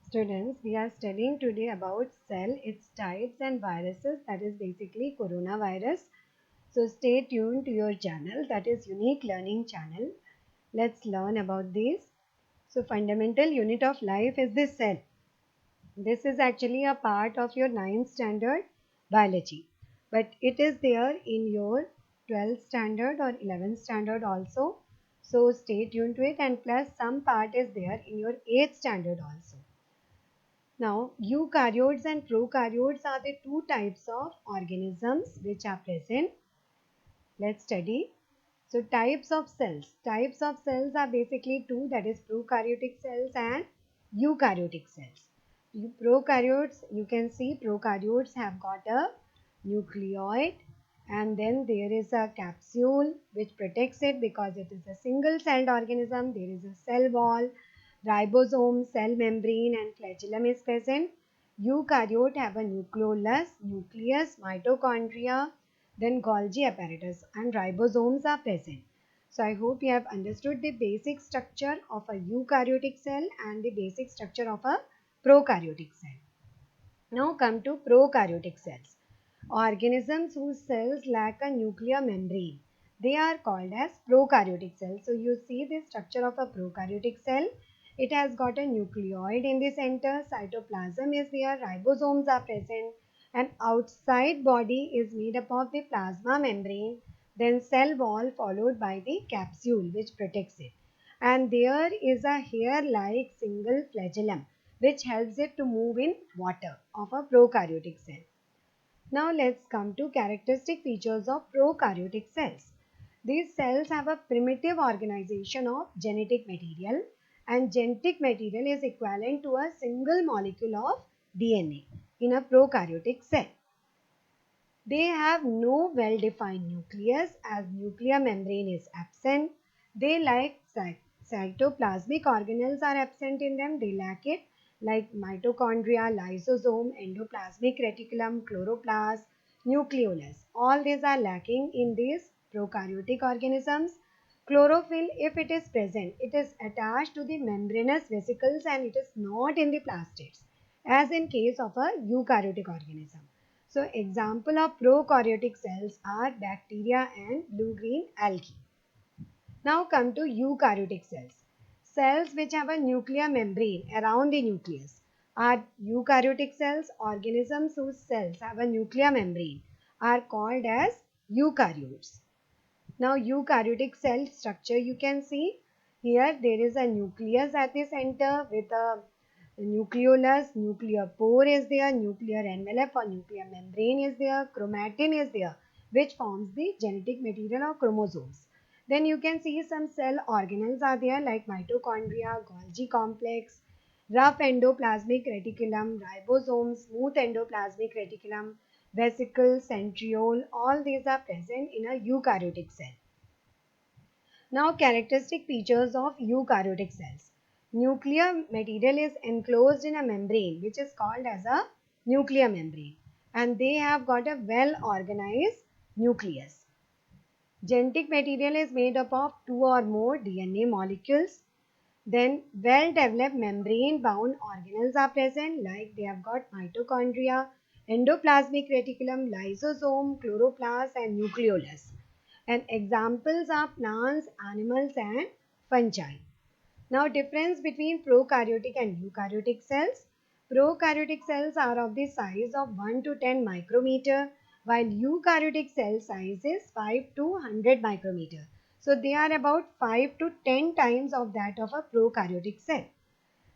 Students, we are studying today about cell, its types and viruses, that is basically coronavirus. So stay tuned to your channel, that is Unique Learning channel. Let's learn about these. So fundamental unit of life is the cell. This is actually a part of your 9th standard biology, but it is there in your 12th standard or 11th standard also. So stay tuned to it, and plus some part is there in your 8th standard also. Now, eukaryotes and prokaryotes are the two types of organisms which are present. Let's study. So, types of cells. Types of cells are basically two, that is prokaryotic cells and eukaryotic cells. Prokaryotes, you can see prokaryotes have got a nucleoid, and then there is a capsule which protects it because it is a single celled organism. There is a cell wall, ribosome, cell membrane and flagellum is present. Eukaryote have a nucleus, mitochondria, then Golgi apparatus and ribosomes are present. So I hope you have understood the basic structure of a eukaryotic cell and the basic structure of a prokaryotic cell. Now come to prokaryotic cells. Organisms whose cells lack a nuclear membrane, they are called as prokaryotic cells. So you see the structure of a prokaryotic cell. It has got a nucleoid in the center, cytoplasm is there, ribosomes are present, and outside body is made up of the plasma membrane, then cell wall followed by the capsule which protects it. And there is a hair-like single flagellum which helps it to move in water of a prokaryotic cell. Now let's come to characteristic features of prokaryotic cells. These cells have a primitive organization of genetic material, and genetic material is equivalent to a single molecule of DNA in a prokaryotic cell. They have no well-defined nucleus as nuclear membrane is absent. They like cytoplasmic organelles are absent in them. They lack it like mitochondria, lysosome, endoplasmic reticulum, chloroplast, nucleolus. All these are lacking in these prokaryotic organisms. Chlorophyll, if it is present, it is attached to the membranous vesicles and it is not in the plastids, as in case of a eukaryotic organism. So example of prokaryotic cells are bacteria and blue-green algae. Now come to eukaryotic cells. Cells which have a nuclear membrane around the nucleus are eukaryotic cells. Organisms whose cells have a nuclear membrane are called as eukaryotes. Now eukaryotic cell structure, you can see here there is a nucleus at the center with a nucleolus, nuclear pore is there, nuclear envelope or nuclear membrane is there, chromatin is there which forms the genetic material of chromosomes. Then you can see some cell organelles are there like mitochondria, Golgi complex, rough endoplasmic reticulum, ribosomes, smooth endoplasmic reticulum, vesicle, centriole, all these are present in a eukaryotic cell. Now characteristic features of eukaryotic cells. Nuclear material is enclosed in a membrane which is called as a nuclear membrane, and they have got a well organized nucleus. Genetic material is made up of two or more DNA molecules. Then well-developed membrane-bound organelles are present, like they have got mitochondria, endoplasmic reticulum, lysosome, chloroplast and nucleolus. And examples are plants, animals and fungi. Now difference between prokaryotic and eukaryotic cells. Prokaryotic cells are of the size of 1 to 10 micrometer, while eukaryotic cell size is 5 to 100 micrometer. So they are about 5 to 10 times of that of a prokaryotic cell.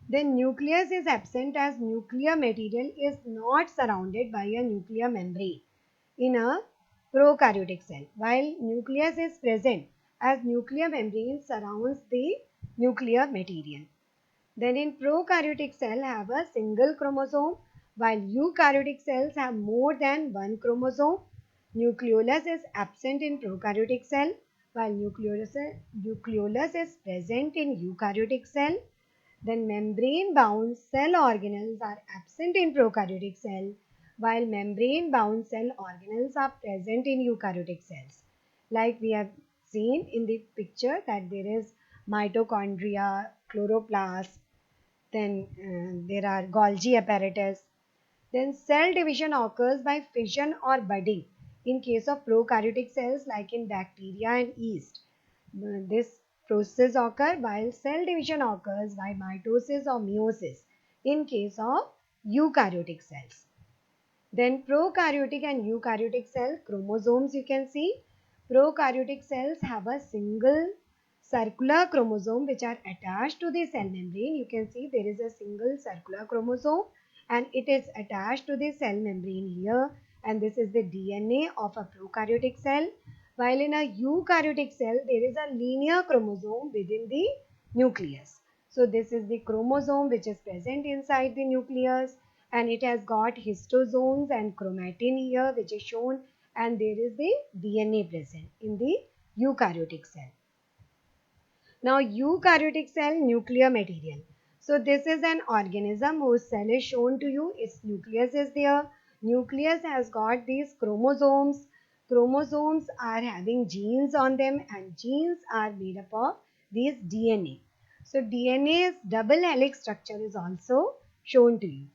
The nucleus is absent as nuclear material is not surrounded by a nuclear membrane in a prokaryotic cell, while nucleus is present as nuclear membrane surrounds the nuclear material. Then in prokaryotic cell have a single chromosome, while eukaryotic cells have more than one chromosome. Nucleolus is absent in prokaryotic cell, while nucleolus is present in eukaryotic cell. Then membrane-bound cell organelles are absent in prokaryotic cell, while membrane-bound cell organelles are present in eukaryotic cells. Like we have seen in the picture that there is mitochondria, chloroplast, Then there are Golgi apparatus. Then cell division occurs by fission or budding in case of prokaryotic cells like in bacteria and yeast. This process occurs while cell division occurs by mitosis or meiosis in case of eukaryotic cells. Then prokaryotic and eukaryotic cell chromosomes you can see. Prokaryotic cells have a single circular chromosome which are attached to the cell membrane. You can see there is a single circular chromosome and it is attached to the cell membrane here, and this is the DNA of a prokaryotic cell. While in a eukaryotic cell there is a linear chromosome within the nucleus. So this is the chromosome which is present inside the nucleus, and it has got histozones and chromatin here which is shown, and there is the DNA present in the eukaryotic cell. Now eukaryotic cell nuclear material. So this is an organism whose cell is shown to you. Its nucleus is there. Nucleus has got these chromosomes. Chromosomes are having genes on them, and genes are made up of these DNA. So DNA's double helix structure is also shown to you.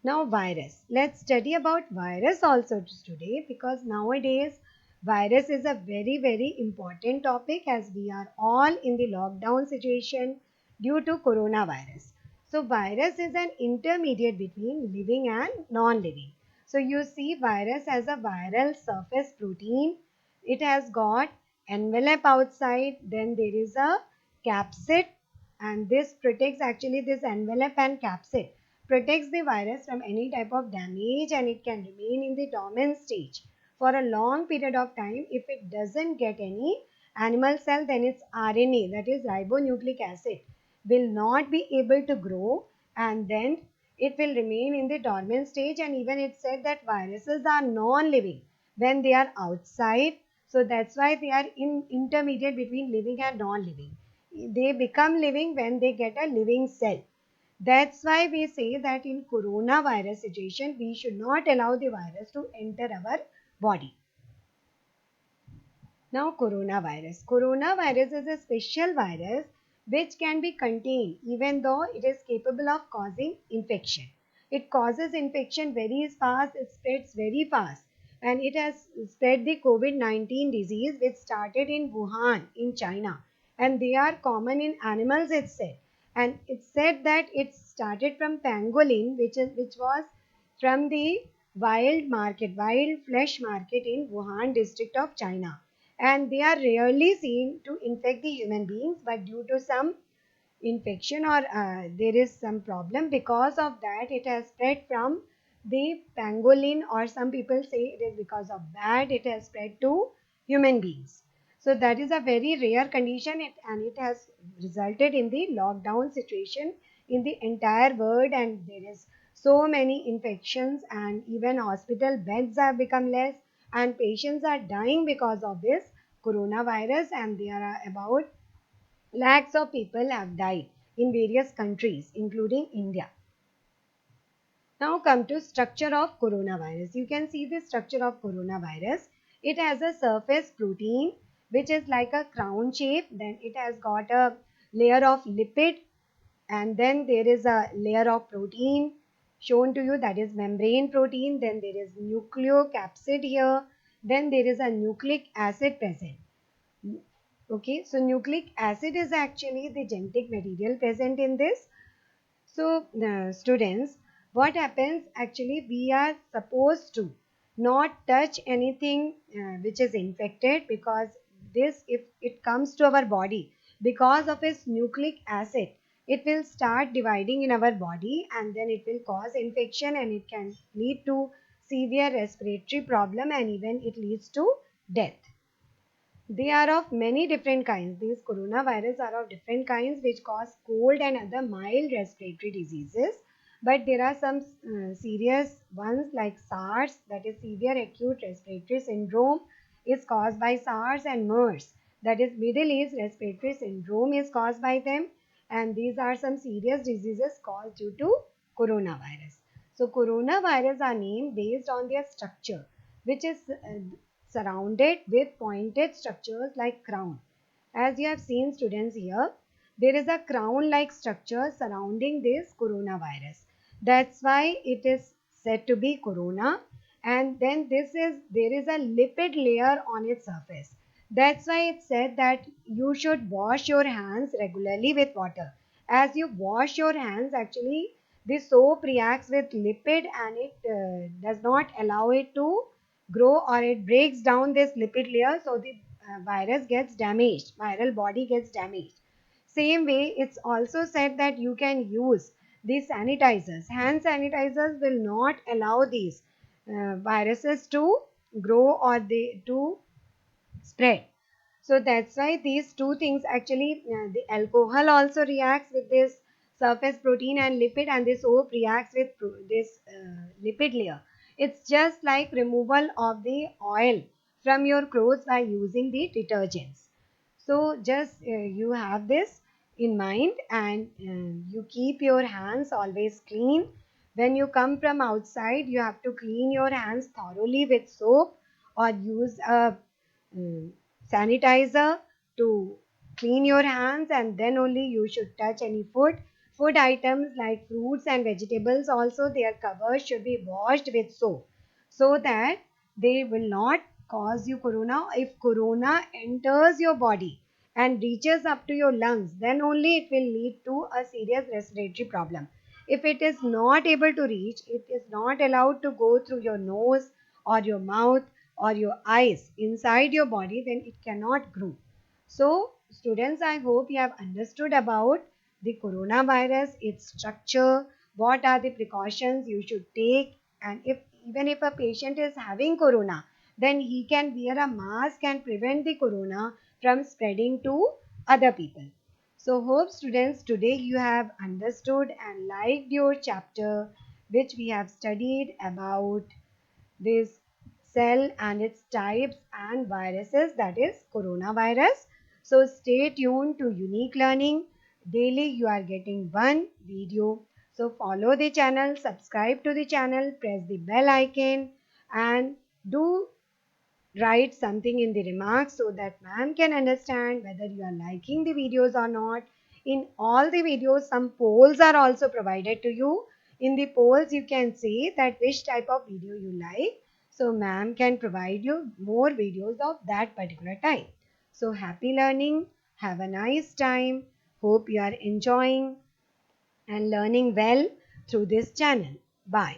Now virus. Let's study about virus also today, because nowadays virus is a very important topic as we are all in the lockdown situation due to coronavirus. So virus is an intermediate between living and non-living. So you see virus as a viral surface protein. It has got envelope outside, then there is a capsid, and this protects actually this envelope and capsid protects the virus from any type of damage, and it can remain in the dormant stage for a long period of time. If it doesn't get any animal cell, then its RNA, that is ribonucleic acid, will not be able to grow, and then it will remain in the dormant stage. And even it said that viruses are non-living when they are outside. So that's why they are in intermediate between living and non-living. They become living when they get a living cell. That's why we say that in coronavirus situation, we should not allow the virus to enter our body. Now coronavirus. Coronavirus is a special virus which can be contained even though it is capable of causing infection. It causes infection very fast, it spreads very fast, and it has spread the COVID-19 disease which started in Wuhan in China, and they are common in animals, it's said. And it's said that it started from pangolin, which was from the wild flesh market in Wuhan district of China, and they are rarely seen to infect the human beings, but due to some infection or there is some problem, because of that it has spread from the pangolin, or some people say it is because of that it has spread to human beings. So that is a very rare condition, and it has resulted in the lockdown situation in the entire world, and there is so many infections, and even hospital beds have become less, and patients are dying because of this coronavirus, and there are about lakhs of people have died in various countries, including India. Now come to structure of coronavirus. You can see the structure of coronavirus. It has a surface protein which is like a crown shape. Then it has got a layer of lipid, and then there is a layer of protein shown to you, that is membrane protein. Then there is nucleocapsid here. Then there is a nucleic acid present. Okay, so nucleic acid is actually the genetic material present in this. So students, what happens actually, we are supposed to not touch anything which is infected, because this, if it comes to our body, because of its nucleic acid, it will start dividing in our body, and then it will cause infection, and it can lead to severe respiratory problem, and even it leads to death. They are of many different kinds. These coronavirus are of different kinds which cause cold and other mild respiratory diseases. But there are some serious ones like SARS, that is severe acute respiratory syndrome, is caused by SARS, and MERS, that is Middle East respiratory syndrome, is caused by them. And these are some serious diseases caused due to coronavirus. So coronavirus are named based on their structure, which is surrounded with pointed structures like crown. As you have seen students here, there is a crown-like structure surrounding this coronavirus. That's why it is said to be corona. And then there is a lipid layer on its surface. That's why it said that you should wash your hands regularly with water. As you wash your hands, actually, the soap reacts with lipid and it does not allow it to grow, or it breaks down this lipid layer, so the virus gets damaged, viral body gets damaged. Same way, it's also said that you can use these sanitizers. Hand sanitizers will not allow these viruses to grow or they to spread. So that's why these two things actually, the alcohol also reacts with this surface protein and lipid, and this soap reacts with this lipid layer. It's just like removal of the oil from your clothes by using the detergents. So just you have this in mind, and you keep your hands always clean. When you come from outside, you have to clean your hands thoroughly with soap, or use a mm, sanitizer to clean your hands, and then only you should touch any food items like fruits and vegetables. Also, their covers should be washed with soap so that they will not cause you corona. If corona enters your body and reaches up to your lungs, then only it will lead to a serious respiratory problem. If it is not able to reach, it is not allowed to go through your nose or your mouth or your eyes inside your body, then it cannot grow. So, students, I hope you have understood about the coronavirus, its structure, what are the precautions you should take, and if even if a patient is having corona, then he can wear a mask and prevent the corona from spreading to other people. So, hope students today you have understood and liked your chapter, which we have studied about this cell and its types and viruses, that is coronavirus. So stay tuned to Unique Learning. Daily you are getting one video. So follow the channel, subscribe to the channel, press the bell icon, and do write something in the remarks so that ma'am can understand whether you are liking the videos or not. In all the videos, some polls are also provided to you. In the polls, you can see that which type of video you like. So ma'am can provide you more videos of that particular type. So happy learning. Have a nice time. Hope you are enjoying and learning well through this channel. Bye.